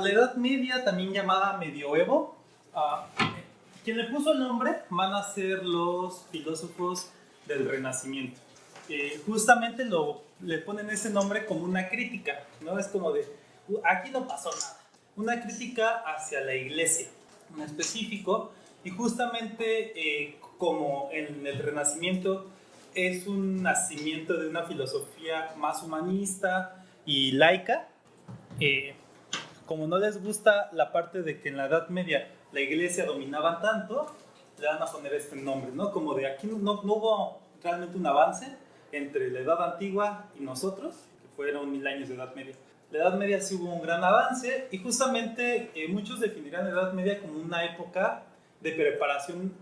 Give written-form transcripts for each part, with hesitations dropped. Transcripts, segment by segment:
la Edad Media, también llamada Medioevo, ah, quien le puso el nombre van a ser los filósofos del Renacimiento. Justamente le ponen ese nombre como una crítica, ¿no? Es como de, aquí no pasó nada. Una crítica hacia la iglesia en específico, y justamente como en el Renacimiento es un nacimiento de una filosofía más humanista y laica, como no les gusta la parte de que en la Edad Media la iglesia dominaba tanto, le van a poner este nombre, ¿no? Como de aquí no hubo realmente un avance entre la Edad Antigua y nosotros, que fueron 1000 años de Edad Media. La Edad Media sí hubo un gran avance, y justamente muchos definirán la Edad Media como una época de preparación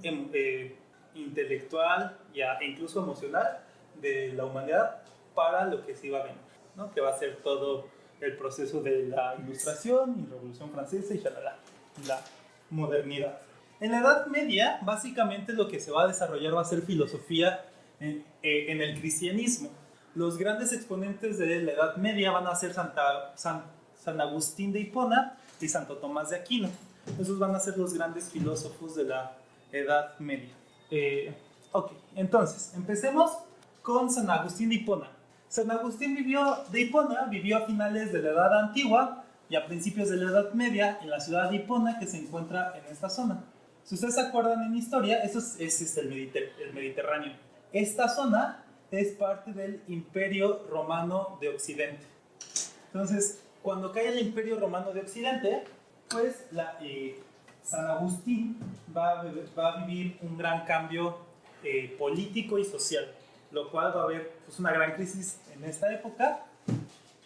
intelectual e incluso emocional de la humanidad para lo que se iba a venir, ¿no? Que va a ser todo el proceso de la Ilustración y Revolución Francesa y shalala, la modernidad. En la Edad Media, básicamente lo que se va a desarrollar va a ser filosofía en el cristianismo. Los grandes exponentes de la Edad Media van a ser San Agustín de Hipona y Santo Tomás de Aquino. Esos van a ser los grandes filósofos de la Edad Media. Ok, entonces, empecemos con San Agustín de Hipona. San Agustín de Hipona vivió a finales de la Edad Antigua y a principios de la Edad Media en la ciudad de Hipona, que se encuentra en esta zona. Si ustedes se acuerdan en historia, eso es el Mediterráneo. Esta zona es parte del Imperio Romano de Occidente. Entonces, cuando cae el Imperio Romano de Occidente, pues San Agustín va a vivir un gran cambio político y social, lo cual va a haber pues, una gran crisis en esta época,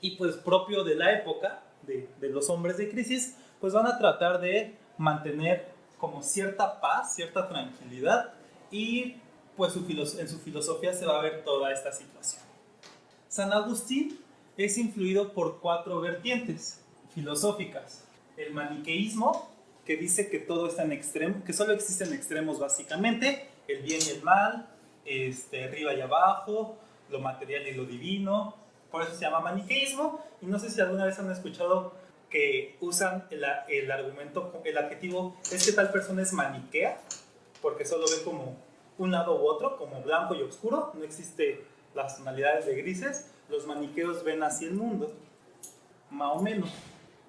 y pues propio de la época, de los hombres de crisis, pues van a tratar de mantener como cierta paz, cierta tranquilidad, y pues en su filosofía se va a ver toda esta situación. San Agustín es influido por 4 vertientes filosóficas. El maniqueísmo, que dice que todo está en extremo, que solo existen extremos básicamente, el bien y el mal, arriba y abajo, lo material y lo divino. Por eso se llama maniqueísmo. Y no sé si alguna vez han escuchado que usan el argumento, el adjetivo, es que tal persona es maniquea, porque solo ve como un lado u otro, como blanco y oscuro, no existe las tonalidades de grises. Los maniqueos ven así el mundo, más o menos.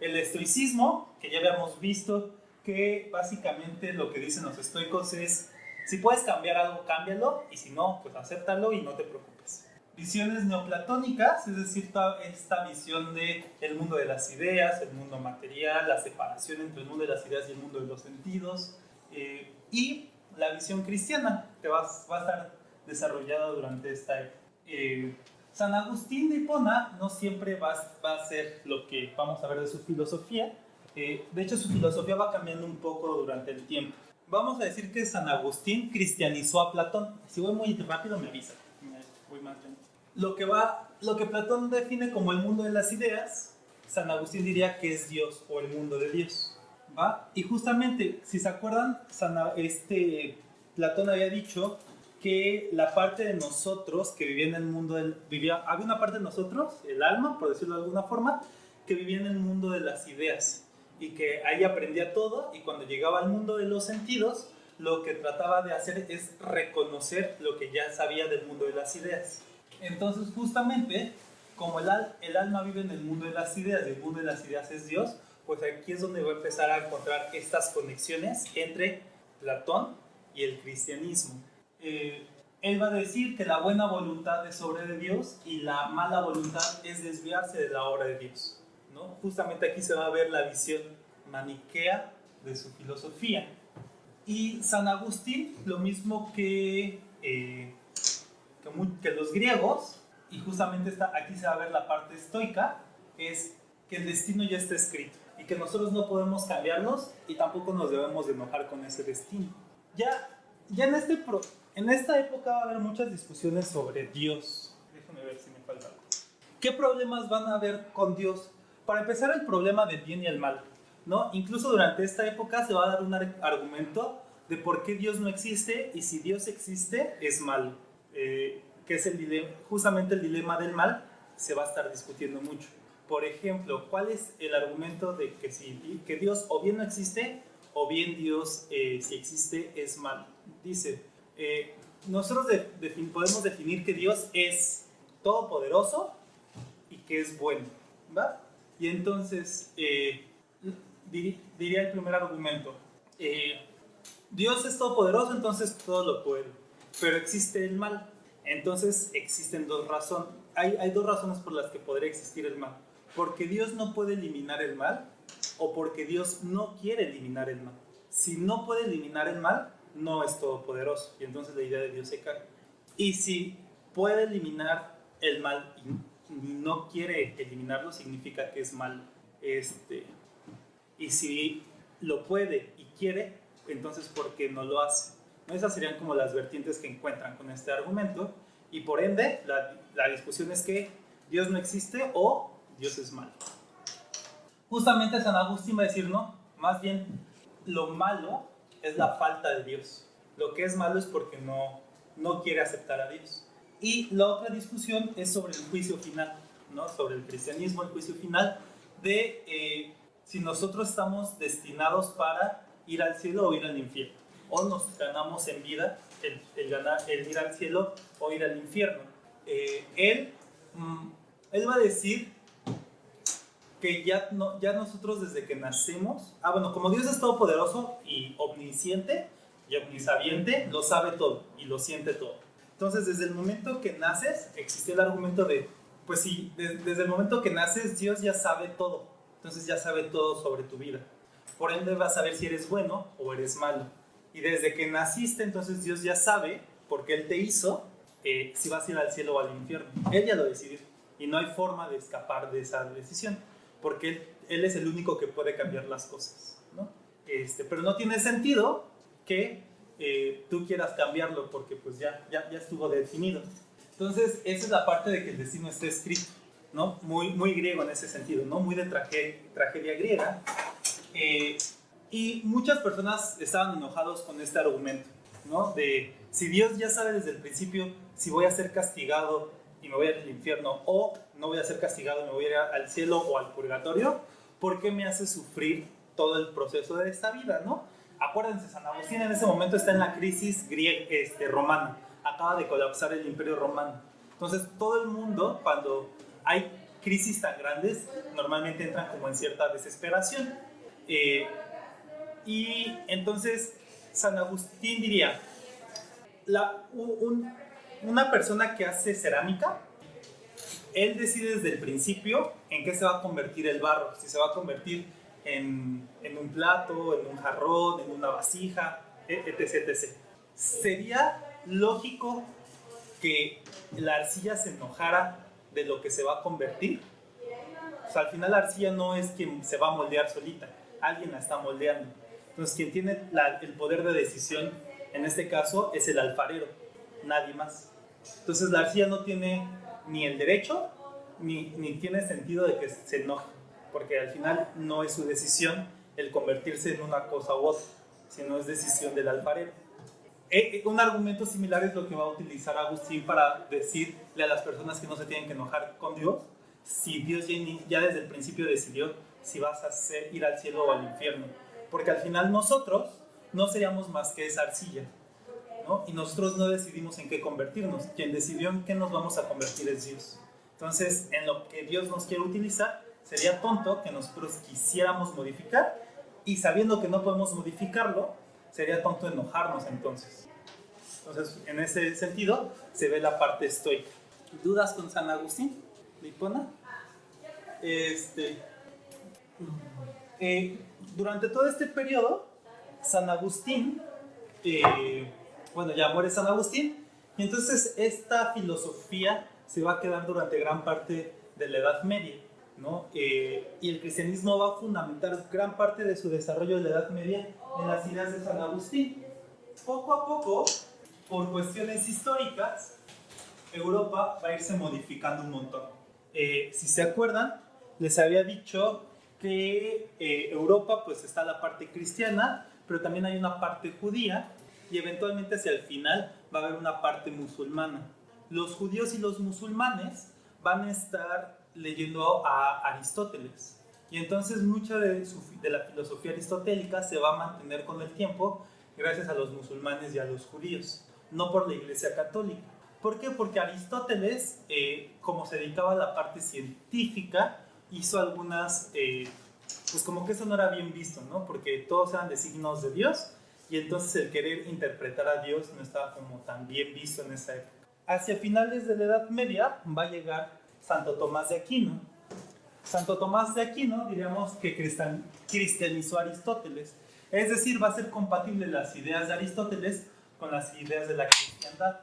El estoicismo, que ya habíamos visto, que básicamente lo que dicen los estoicos es, si puedes cambiar algo, cámbialo, y si no, pues acéptalo y no te preocupes. Visiones neoplatónicas, es decir, toda esta visión del mundo de las ideas, el mundo material, la separación entre el mundo de las ideas y el mundo de los sentidos, y la visión cristiana, que va a estar desarrollada durante esta época. San Agustín de Hipona no siempre va a ser lo que vamos a ver de su filosofía. De hecho, su filosofía va cambiando un poco durante el tiempo. Vamos a decir que San Agustín cristianizó a Platón. Si voy muy rápido, me avisa. Voy más lento. Lo que Platón define como el mundo de las ideas, San Agustín diría que es Dios o el mundo de Dios, ¿va? Y justamente, si se acuerdan, Platón había dicho que la parte de nosotros que vivía en el mundo había una parte de nosotros, el alma, por decirlo de alguna forma, que vivía en el mundo de las ideas, y que ahí aprendía todo, y cuando llegaba al mundo de los sentidos, lo que trataba de hacer es reconocer lo que ya sabía del mundo de las ideas. Entonces, justamente, como el alma vive en el mundo de las ideas, y el mundo de las ideas es Dios, pues aquí es donde va a empezar a encontrar estas conexiones entre Platón y el cristianismo. Él va a decir que la buena voluntad es obra de Dios y la mala voluntad es desviarse de la obra de Dios, ¿no? Justamente aquí se va a ver la visión maniquea de su filosofía. Y San Agustín, lo mismo que los griegos, y justamente aquí se va a ver la parte estoica, es que el destino ya está escrito y que nosotros no podemos cambiarlos y tampoco nos debemos de enojar con ese destino. Ya en esta época va a haber muchas discusiones sobre Dios. Déjame ver si me falta algo. ¿Qué problemas van a haber con Dios? Para empezar, el problema del bien y el mal, ¿no? Incluso durante esta época se va a dar un argumento de por qué Dios no existe, y si Dios existe es malo, que es justamente el dilema del mal, se va a estar discutiendo mucho. Por ejemplo, ¿cuál es el argumento de que Dios o bien no existe o bien Dios, si existe, es malo? Dice, nosotros podemos definir que Dios es todopoderoso y que es bueno, ¿va? Y entonces, diría el primer argumento, Dios es todopoderoso, entonces todo lo puede, pero existe el mal. Entonces existen dos razones, hay dos razones por las que podría existir el mal. Porque Dios no puede eliminar el mal o porque Dios no quiere eliminar el mal. Si no puede eliminar el mal, no es todopoderoso y entonces la idea de Dios se cae. Y si puede eliminar el mal y no quiere eliminarlo, significa que es malo. Y si lo puede y quiere, entonces ¿por qué no lo hace? Esas serían como las vertientes que encuentran con este argumento, y por ende la discusión es que Dios no existe o Dios es malo. Justamente San Agustín va a decir, no, más bien lo malo es la falta de Dios. Lo que es malo es porque no quiere aceptar a Dios. Y la otra discusión es sobre el juicio final, ¿no? Sobre el cristianismo, el juicio final de si nosotros estamos destinados para ir al cielo o ir al infierno, o nos ganamos en vida el ir al cielo o ir al infierno. Él va a decir que ya nosotros desde que nacemos, como Dios es todopoderoso y omnisciente y omnisabiente, lo sabe todo y lo siente todo. Entonces, desde el momento que naces, existe el argumento de, pues sí, desde el momento que naces, Dios ya sabe todo. Entonces ya sabe todo sobre tu vida. Por ende, va a saber si eres bueno o eres malo. Y desde que naciste, entonces Dios ya sabe, porque Él te hizo, si vas a ir al cielo o al infierno. Él ya lo decidió. Y no hay forma de escapar de esa decisión, porque Él es el único que puede cambiar las cosas, ¿no? Pero no tiene sentido que tú quieras cambiarlo, porque pues ya estuvo definido. Entonces, esa es la parte de que el destino está escrito, ¿no? Muy griego en ese sentido, ¿no? Muy de tragedia griega. Y muchas personas estaban enojados con este argumento, ¿no? De si Dios ya sabe desde el principio si voy a ser castigado y me voy al infierno, o no voy a ser castigado y me voy a ir al cielo o al purgatorio, ¿por qué me hace sufrir todo el proceso de esta vida, ¿no? Acuérdense, San Agustín en ese momento está en la crisis romana, acaba de colapsar el Imperio Romano. Entonces todo el mundo, cuando hay crisis tan grandes, normalmente entran como en cierta desesperación. Y entonces San Agustín diría, una persona que hace cerámica, él decide desde el principio en qué se va a convertir el barro, si se va a convertir en un plato, en un jarrón, en una vasija, etc. Sería lógico que la arcilla se enojara de lo que se va a convertir. O sea, al final la arcilla no es quien se va a moldear solita, alguien la está moldeando. Entonces quien tiene el poder de decisión en este caso es el alfarero, nadie más. Entonces la arcilla no tiene ni el derecho ni tiene sentido de que se enoje, porque al final no es su decisión el convertirse en una cosa u otra, sino es decisión del alfarero. Un argumento similar es lo que va a utilizar Agustín para decirle a las personas que no se tienen que enojar con Dios, si Dios ya desde el principio decidió si vas a ir al cielo o al infierno, porque al final nosotros no seríamos más que esa arcilla, ¿no? Y nosotros no decidimos en qué convertirnos, quien decidió en qué nos vamos a convertir es Dios. Entonces, en lo que Dios nos quiere utilizar, sería tonto que nosotros quisiéramos modificar, y sabiendo que no podemos modificarlo, sería tonto enojarnos entonces. Entonces, en ese sentido, se ve la parte estoica. ¿Dudas con San Agustín de Hipona? Durante todo este periodo, San Agustín, ya muere San Agustín, y entonces esta filosofía se va a quedar durante gran parte de la Edad Media, ¿no? Y el cristianismo va a fundamentar gran parte de su desarrollo de la Edad Media en las ideas de San Agustín. Poco a poco, por cuestiones históricas, Europa va a irse modificando un montón. Si se acuerdan, les había dicho que Europa pues está la parte cristiana, pero también hay una parte judía, y eventualmente hacia el final va a haber una parte musulmana. Los judíos y los musulmanes van a estar leyendo a Aristóteles. Y entonces mucha de la filosofía aristotélica se va a mantener con el tiempo gracias a los musulmanes y a los judíos, no por la Iglesia Católica. ¿Por qué? Porque Aristóteles, como se dedicaba a la parte científica, hizo algunas, pues como que eso no era bien visto, ¿no? Porque todos eran designios de Dios, y entonces el querer interpretar a Dios no estaba como tan bien visto en esa época. Hacia finales de la Edad Media va a llegar Santo Tomás de Aquino. Santo Tomás de Aquino, diríamos que cristianizó a Aristóteles. Es decir, va a ser compatible las ideas de Aristóteles con las ideas de la cristiandad.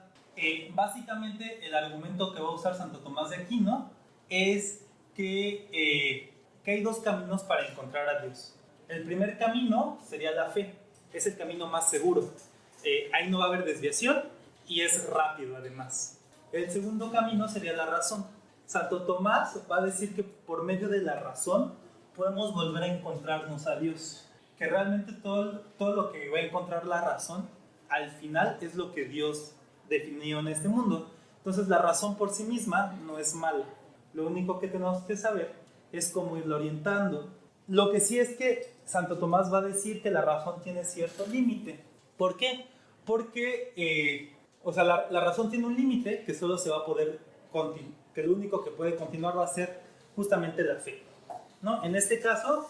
Básicamente, el argumento que va a usar Santo Tomás de Aquino es que hay dos caminos para encontrar a Dios. El primer camino sería la fe. Es el camino más seguro. Ahí no va a haber desviación y es rápido además. El segundo camino sería la razón. Santo Tomás va a decir que por medio de la razón podemos volver a encontrarnos a Dios. Que realmente todo lo que va a encontrar la razón, al final es lo que Dios definió en este mundo. Entonces la razón por sí misma no es mala. Lo único que tenemos que saber es cómo irlo orientando. Lo que sí es que Santo Tomás va a decir que la razón tiene cierto límite. ¿Por qué? Porque la razón tiene un límite que solo se va a poder continuar, que lo único que puede continuar va a ser justamente la fe, ¿no? En este caso,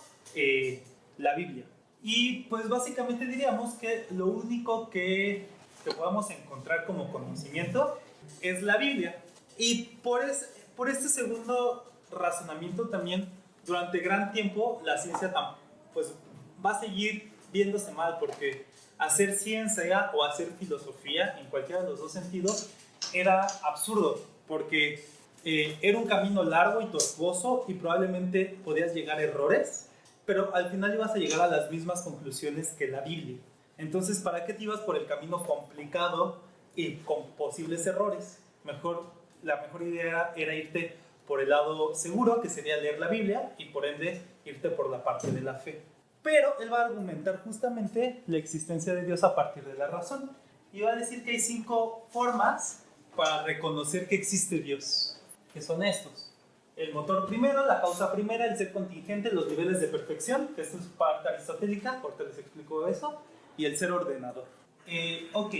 la Biblia. Y pues básicamente diríamos que lo único que podamos encontrar como conocimiento es la Biblia. Y por este segundo razonamiento también, durante gran tiempo, la ciencia pues, va a seguir viéndose mal, porque hacer ciencia o hacer filosofía, en cualquiera de los dos sentidos, era absurdo, porque era un camino largo y tortuoso y probablemente podías llegar a errores, pero al final ibas a llegar a las mismas conclusiones que la Biblia. Entonces, ¿para qué te ibas por el camino complicado y con posibles errores? La mejor idea era irte por el lado seguro, que sería leer la Biblia, y por ende irte por la parte de la fe. Pero él va a argumentar justamente la existencia de Dios a partir de la razón. Y va a decir que hay 5 formas para reconocer que existe Dios, que son estos: el motor primero, la causa primera, el ser contingente, los niveles de perfección, que esto es parte aristotélica, ahorita les explico eso, y el ser ordenador. Ok,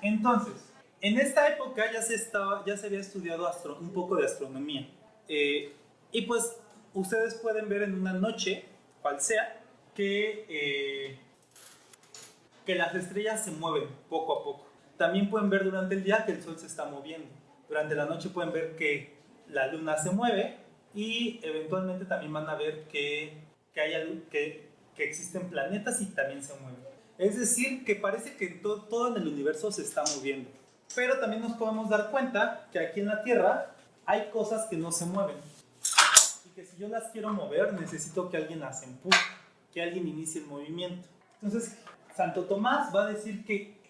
entonces, en esta época ya se había estudiado un poco de astronomía, y pues ustedes pueden ver en una noche, cual sea, que las estrellas se mueven poco a poco. También pueden ver durante el día que el sol se está moviendo. Durante la noche pueden ver que la luna se mueve, y eventualmente también van a ver que existen planetas y también se mueven. Es decir, que parece que todo en el universo se está moviendo. Pero también nos podemos dar cuenta que aquí en la Tierra hay cosas que no se mueven. Y que si yo las quiero mover, necesito que alguien las empuje, que alguien inicie el movimiento. Entonces, Santo Tomás va a decir que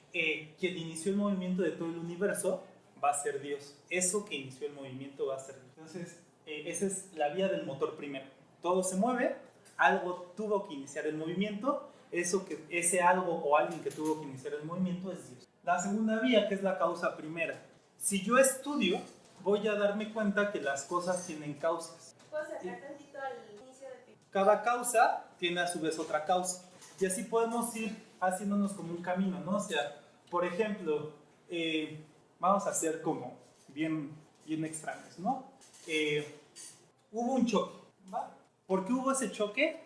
quien inició el movimiento de todo el universo va a ser Dios. Eso que inició el movimiento va a ser Dios. Entonces, esa es la vía del motor primero. Todo se mueve, algo tuvo que iniciar el movimiento, ese algo o alguien que tuvo que iniciar el movimiento es Dios. La segunda vía, que es la causa primera. Si yo estudio, voy a darme cuenta que las cosas tienen causas. ¿Puedo sacar tantito al inicio de Cada causa tiene a su vez otra causa. Y así podemos ir haciéndonos como un camino, ¿no? O sea, por ejemplo, vamos a hacer como bien extraños, ¿no? Hubo un choque, ¿va? ¿Por qué hubo ese choque?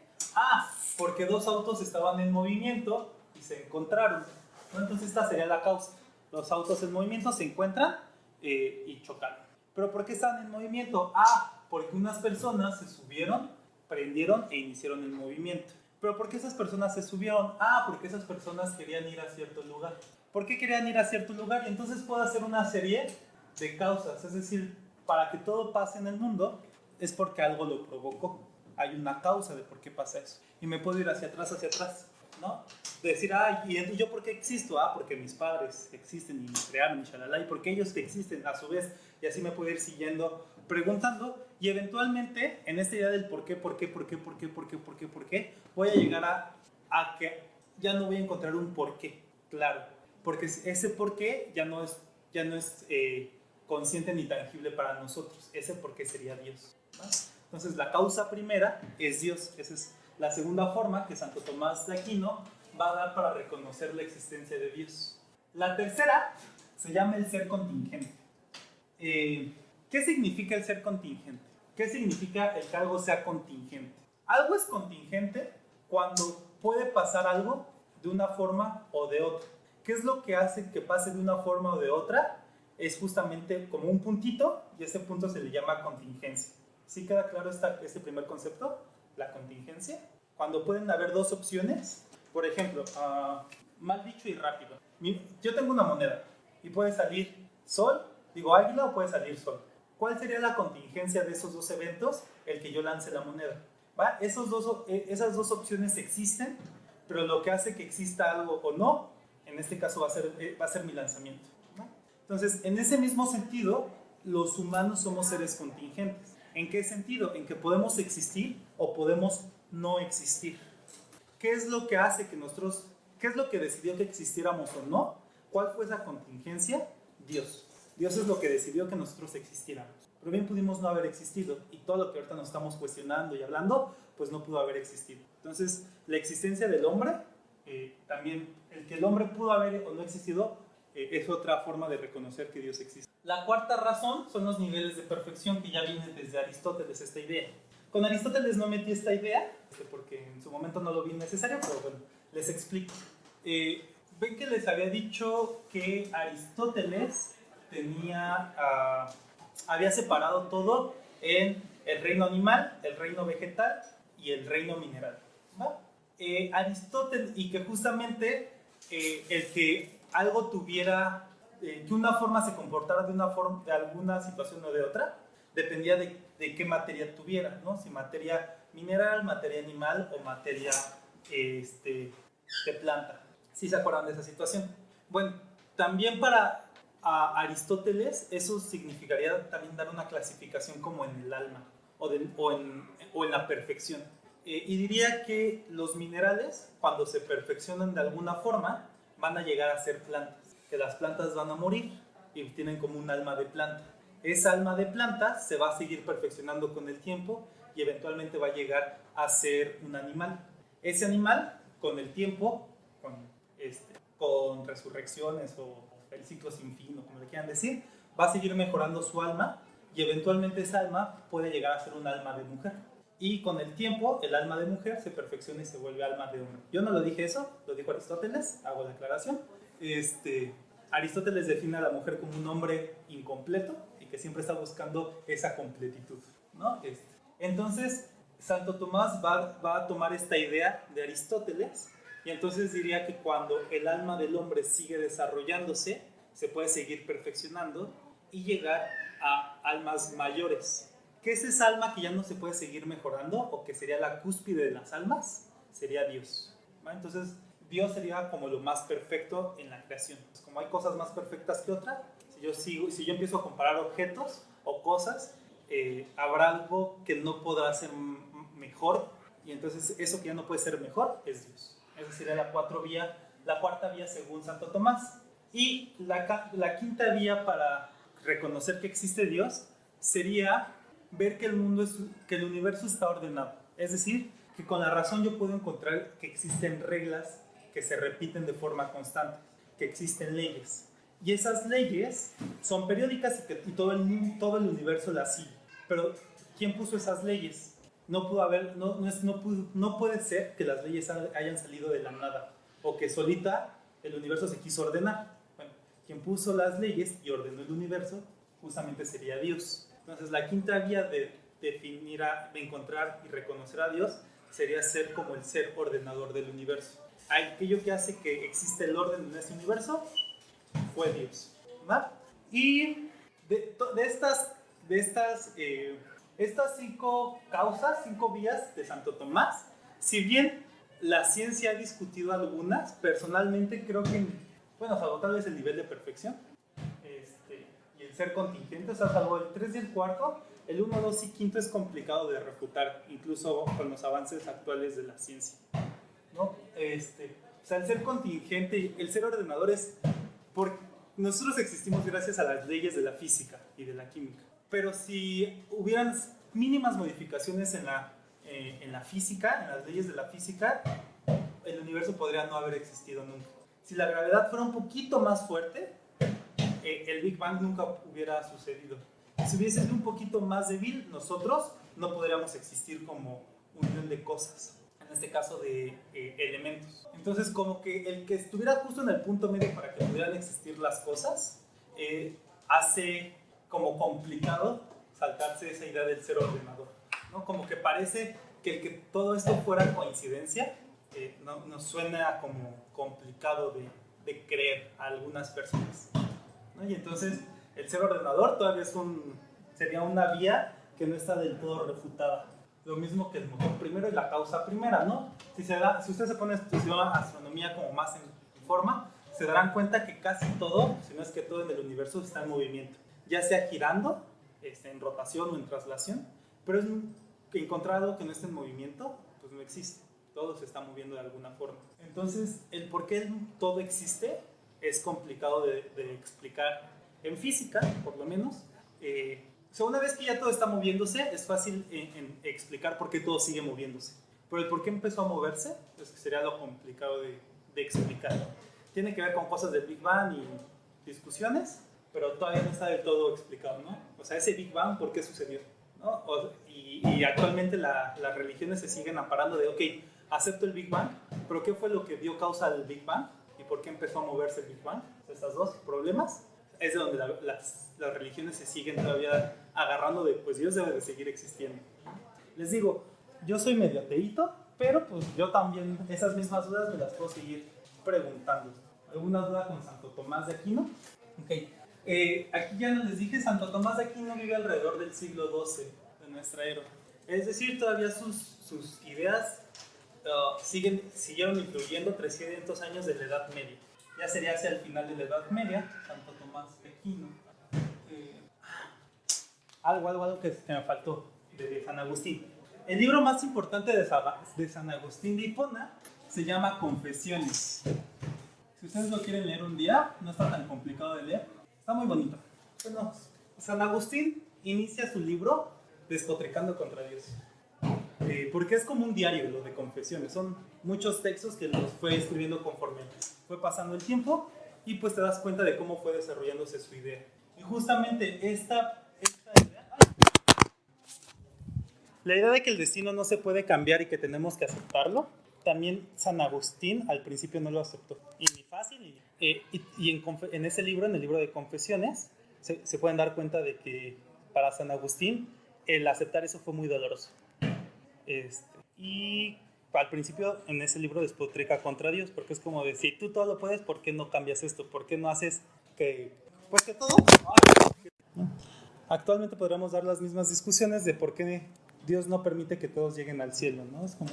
Porque 2 autos estaban en movimiento y se encontraron, ¿no? Entonces esta sería la causa. Los autos en movimiento se encuentran y chocaron. ¿Pero por qué estaban en movimiento? Porque unas personas se subieron, prendieron e iniciaron el movimiento. ¿Pero por qué esas personas se subieron? Porque esas personas querían ir a cierto lugar. ¿Por qué querían ir a cierto lugar? Y entonces puedo hacer una serie de causas. Es decir, para que todo pase en el mundo es porque algo lo provocó. Hay una causa de por qué pasa eso. Y me puedo ir hacia atrás, ¿no? Decir, ¿y yo por qué existo? Porque mis padres existen y me crearon, y shalala, y porque ellos existen a su vez. Y así me puedo ir siguiendo preguntando, y eventualmente en esta idea del por qué, voy a llegar a que ya no voy a encontrar un por qué, claro, porque ese por qué ya no es consciente ni tangible para nosotros. Ese por qué sería Dios. ¿no? Entonces la causa primera es Dios. Esa es la segunda forma que Santo Tomás de Aquino va a dar para reconocer la existencia de Dios. La tercera se llama el ser contingente. ¿Qué significa el ser contingente? ¿Qué significa el que algo sea contingente? Algo es contingente cuando puede pasar algo de una forma o de otra. ¿Qué es lo que hace que pase de una forma o de otra? Es justamente como un puntito, y ese punto se le llama contingencia. ¿Sí queda claro este primer concepto? La contingencia. Cuando pueden haber dos opciones, por ejemplo, mal dicho y rápido. Yo tengo una moneda y puede salir sol, digo águila, o puede salir sol. ¿Cuál sería la contingencia de esos dos eventos? El que yo lance la moneda. ¿Va? Esas dos opciones existen, pero lo que hace que exista algo o no, en este caso va a ser mi lanzamiento, ¿no? Entonces, en ese mismo sentido, los humanos somos seres contingentes. ¿En qué sentido? En que podemos existir o podemos no existir. ¿Qué es lo que hace que qué es lo que decidió que existiéramos o no? ¿Cuál fue esa contingencia? Dios. Dios es lo que decidió que nosotros existiéramos. Pero bien pudimos no haber existido, y todo lo que ahorita nos estamos cuestionando y hablando, pues no pudo haber existido. Entonces, la existencia del hombre, también el que el hombre pudo haber o no existido, es otra forma de reconocer que Dios existe. La cuarta razón son los niveles de perfección, que ya viene desde Aristóteles esta idea. Con Aristóteles no metí esta idea, porque en su momento no lo vi necesario, pero bueno, les explico. Ven que les había dicho que Aristóteles había separado todo en el reino animal, el reino vegetal y el reino mineral, ¿va? Aristóteles, y que justamente el que algo tuviera, que una forma se comportara de alguna situación o de otra, dependía de qué materia tuviera, ¿no? Si materia mineral, materia animal o materia de planta. ¿Sí se acuerdan de esa situación? Bueno, también para Aristóteles eso significaría también dar una clasificación como en el alma o en la perfección. Y diría que los minerales, cuando se perfeccionan de alguna forma, van a llegar a ser plantas, que las plantas van a morir y tienen como un alma de planta. Esa alma de planta se va a seguir perfeccionando con el tiempo y eventualmente va a llegar a ser un animal. Ese animal, con el tiempo, con resurrecciones o el ciclo sin fin, o como le quieran decir, va a seguir mejorando su alma y eventualmente esa alma puede llegar a ser un alma de mujer. Y con el tiempo, el alma de mujer se perfecciona y se vuelve alma de hombre. Yo no lo dije eso, lo dijo Aristóteles, hago la aclaración. Aristóteles define a la mujer como un hombre incompleto y que siempre está buscando esa completitud, ¿no? Entonces, Santo Tomás va a tomar esta idea de Aristóteles y entonces diría que cuando el alma del hombre sigue desarrollándose, se puede seguir perfeccionando y llegar a almas mayores. ¿Qué es esa alma que ya no se puede seguir mejorando o que sería la cúspide de las almas? Sería Dios, ¿no? Entonces, Dios sería como lo más perfecto en la creación. Como hay cosas más perfectas que otras, si yo empiezo a comparar objetos o cosas, habrá algo que no podrá ser mejor, y entonces eso que ya no puede ser mejor es Dios. Esa sería la cuarta vía según Santo Tomás. Y la quinta vía para reconocer que existe Dios sería ver que el universo está ordenado. Es decir, que con la razón yo puedo encontrar que existen reglas que se repiten de forma constante, que existen leyes. Y esas leyes son periódicas y todo el universo las sigue. Pero, ¿quién puso esas leyes? No puede ser que las leyes hayan salido de la nada o que solita el universo se quiso ordenar. Bueno, quien puso las leyes y ordenó el universo justamente sería Dios. Entonces, la quinta vía de encontrar y reconocer a Dios sería ser como el ser ordenador del universo. Aquello que hace que existe el orden en este universo fue Dios, ¿va? Y estas 5 causas, 5 vías de Santo Tomás, si bien la ciencia ha discutido algunas, personalmente creo que, salvo tal vez el nivel de perfección, y el ser contingente, o sea, salvo el 3 y el 4, el 1, 2 y 5 es complicado de refutar, incluso con los avances actuales de la ciencia, ¿no? O sea, el ser contingente, el ser ordenador porque nosotros existimos gracias a las leyes de la física y de la química. Pero si hubieran mínimas modificaciones en la física, en las leyes de la física, el universo podría no haber existido nunca. Si la gravedad fuera un poquito más fuerte, el Big Bang nunca hubiera sucedido. Si hubiese sido un poquito más débil, nosotros no podríamos existir como unión de cosas, en este caso de elementos. Entonces, como que el que estuviera justo en el punto medio para que pudieran existir las cosas, hace como complicado saltarse esa idea del ser ordenador, ¿no? Como que parece que el que todo esto fuera coincidencia nos suena como complicado de creer a algunas personas, ¿no? Y entonces el ser ordenador todavía sería una vía que no está del todo refutada. Lo mismo que el motor primero y la causa primera, ¿no? Si ustedes se ponen a estudiar astronomía como más en forma, se darán cuenta que casi todo, si no es que todo en el universo está en movimiento, ya sea girando, en rotación o en traslación, pero es que encontrar algo que no esté en movimiento, pues no existe. Todo se está moviendo de alguna forma. Entonces, el por qué todo existe es complicado de explicar en física, por lo menos. Una vez que ya todo está moviéndose, es fácil explicar por qué todo sigue moviéndose. Pero el por qué empezó a moverse, pues sería lo complicado de explicar. Tiene que ver con cosas del Big Bang y discusiones, pero todavía no está del todo explicado, ¿no? O sea, ese Big Bang, ¿por qué sucedió? ¿No? Y actualmente las religiones se siguen amparando de, ok, acepto el Big Bang, pero ¿qué fue lo que dio causa al Big Bang? ¿Y por qué empezó a moverse el Big Bang? Estos dos problemas es de donde las religiones se siguen todavía agarrando de, pues Dios debe de seguir existiendo. Les digo, yo soy medio ateíto, pero pues yo también esas mismas dudas me las puedo seguir preguntando. ¿Alguna duda con Santo Tomás de Aquino? Ok. Aquí ya les dije, Santo Tomás de Aquino vive alrededor del siglo XII de nuestra era. Es decir, todavía sus ideas siguieron influyendo 300 años de la Edad Media. Ya sería hacia el final de la Edad Media, Santo Tomás de Aquino. Algo que me faltó de San Agustín. El libro más importante de San Agustín de Hipona se llama Confesiones. Si ustedes lo quieren leer un día, no está tan complicado de leer. Está muy bonito. Bueno, San Agustín inicia su libro despotricando contra Dios. Porque es como un diario lo de Confesiones. Son muchos textos que los fue escribiendo conforme fue pasando el tiempo y pues te das cuenta de cómo fue desarrollándose su idea. Y justamente esta idea, la idea de que el destino no se puede cambiar y que tenemos que aceptarlo, también San Agustín al principio no lo aceptó. Y ni fácil. Y en ese libro, en el libro de Confesiones, se pueden dar cuenta de que para San Agustín el aceptar eso fue muy doloroso. Y al principio en ese libro despotrica contra Dios, porque es como de, si tú todo lo puedes, ¿por qué no cambias esto? ¿Por qué no haces que todo? Actualmente podríamos dar las mismas discusiones de por qué Dios no permite que todos lleguen al cielo, ¿no? Es como,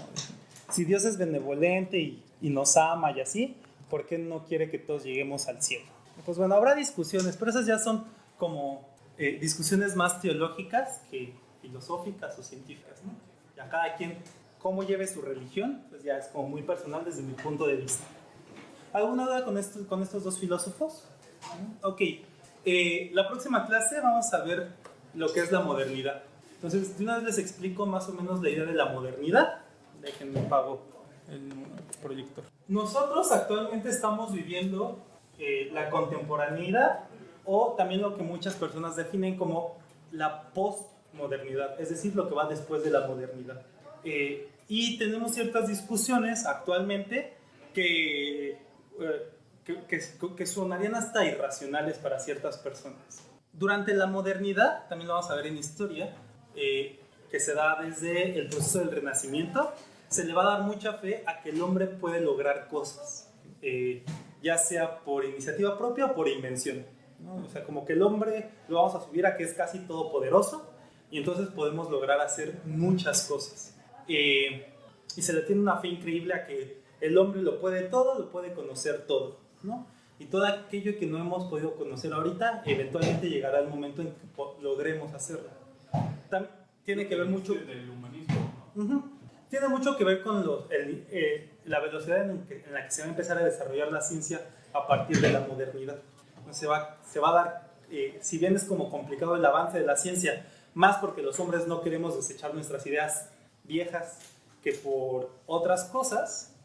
si Dios es benevolente y nos ama y así, ¿por qué no quiere que todos lleguemos al cielo? Pues bueno, habrá discusiones, pero esas ya son como discusiones más teológicas que filosóficas o científicas, ¿no? Ya cada quien, cómo lleve su religión, pues ya es como muy personal desde mi punto de vista. ¿Alguna duda con estos dos filósofos? Ok, la próxima clase vamos a ver lo que es la modernidad. Entonces, de una vez les explico más o menos la idea de la modernidad. Déjenme apago el proyector. Nosotros actualmente estamos viviendo la contemporaneidad o también lo que muchas personas definen como la postmodernidad, es decir, lo que va después de la modernidad. Y tenemos ciertas discusiones actualmente que sonarían hasta irracionales para ciertas personas. Durante la modernidad, también lo vamos a ver en historia, que se da desde el proceso del Renacimiento, se le va a dar mucha fe a que el hombre puede lograr cosas, ya sea por iniciativa propia o por invención, ¿no? O sea, como que el hombre lo vamos a subir a que es casi todopoderoso y entonces podemos lograr hacer muchas cosas. Y se le tiene una fe increíble a que el hombre lo puede todo, lo puede conocer todo, ¿no? Y todo aquello que no hemos podido conocer ahorita, eventualmente llegará el momento en que logremos hacerlo. Tiene que ver mucho del humanismo, ¿no? Tiene mucho que ver con la velocidad en la que se va a empezar a desarrollar la ciencia a partir de la modernidad. Se va a dar, si bien es como complicado el avance de la ciencia, más porque los hombres no queremos desechar nuestras ideas viejas que por otras cosas.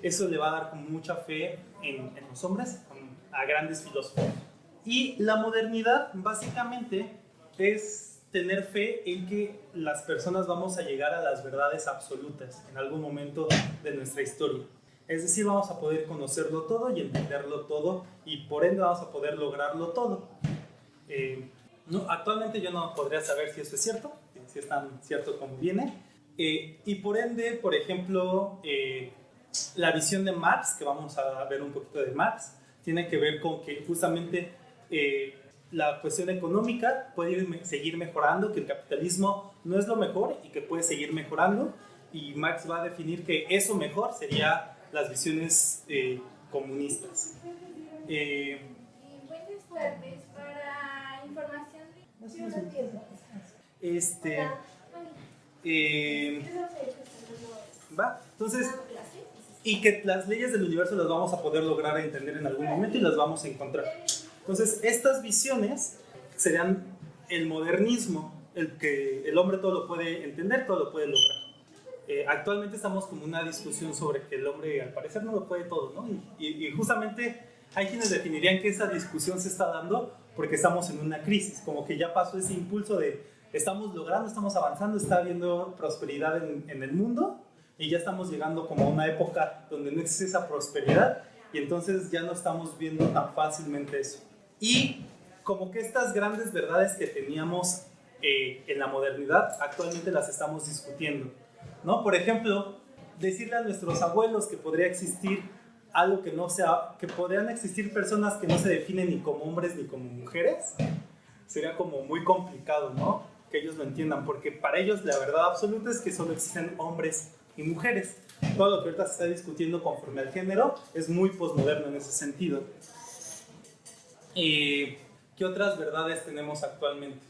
Eso le va a dar como mucha fe en los hombres, a grandes filósofos. Y la modernidad básicamente es tener fe en que las personas vamos a llegar a las verdades absolutas en algún momento de nuestra historia. Es decir, vamos a poder conocerlo todo y entenderlo todo, y por ende vamos a poder lograrlo todo. No, actualmente yo no podría saber si eso es cierto, si es tan cierto como viene. Y por ende, por ejemplo, la visión de Marx, que vamos a ver un poquito de Marx, tiene que ver con que justamente la cuestión económica puede seguir mejorando, que el capitalismo no es lo mejor y que puede seguir mejorando, y Marx va a definir que eso mejor sería las visiones comunistas. Buenas tardes, para información ¿Va? Entonces, y que las leyes del universo las vamos a poder lograr entender en algún momento y las vamos a encontrar. Entonces, estas visiones serían el modernismo, el que el hombre todo lo puede entender, todo lo puede lograr. Actualmente estamos como una discusión sobre que el hombre al parecer no lo puede todo, ¿no? Y justamente hay quienes definirían que esa discusión se está dando porque estamos en una crisis, como que ya pasó ese impulso de estamos logrando, estamos avanzando, está habiendo prosperidad en el mundo, y ya estamos llegando como a una época donde no existe esa prosperidad, y entonces ya no estamos viendo tan fácilmente eso. Y como que estas grandes verdades que teníamos en la modernidad, actualmente las estamos discutiendo, ¿no? Por ejemplo, decirle a nuestros abuelos que podría existir algo que no sea, que podrían existir personas que no se definen ni como hombres ni como mujeres, sería como muy complicado, ¿no? Que ellos lo entiendan, porque para ellos la verdad absoluta es que solo existen hombres y mujeres. Todo lo que ahorita se está discutiendo conforme al género es muy posmoderno en ese sentido. ¿Qué otras verdades tenemos actualmente?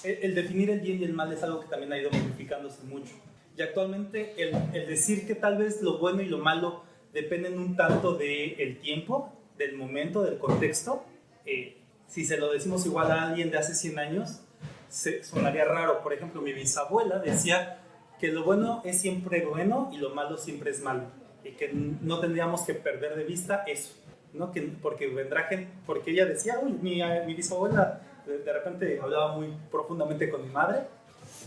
El definir el bien y el mal es algo que también ha ido modificándose mucho. Y actualmente el decir que tal vez lo bueno y lo malo dependen un tanto del tiempo, del momento, del contexto. Si se lo decimos igual a alguien de hace 100 años, sonaría raro. Por ejemplo, mi bisabuela decía que lo bueno es siempre bueno y lo malo siempre es malo, y que no tendríamos que perder de vista eso, ¿no? Porque vendrá gente, porque ella decía, uy, mi bisabuela de repente hablaba muy profundamente con mi madre,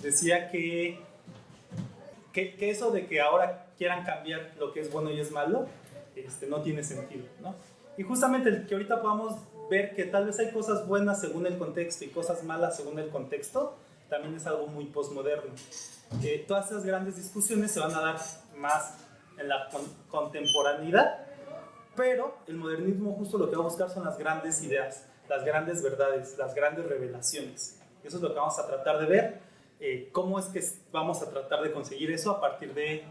decía que eso de que ahora quieran cambiar lo que es bueno y es malo, no tiene sentido, ¿no? Y justamente el que ahorita podamos ver que tal vez hay cosas buenas según el contexto y cosas malas según el contexto, también es algo muy posmoderno. Todas esas grandes discusiones se van a dar más en la contemporaneidad, pero el modernismo justo lo que va a buscar son las grandes ideas, las grandes verdades, las grandes revelaciones. Eso es lo que vamos a tratar de ver. ¿Cómo es que vamos a tratar de conseguir eso a partir de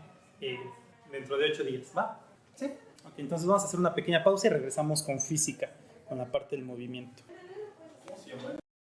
dentro de 8 días? ¿Va? ¿Sí? Ok, entonces vamos a hacer una pequeña pausa y regresamos con física, con la parte del movimiento.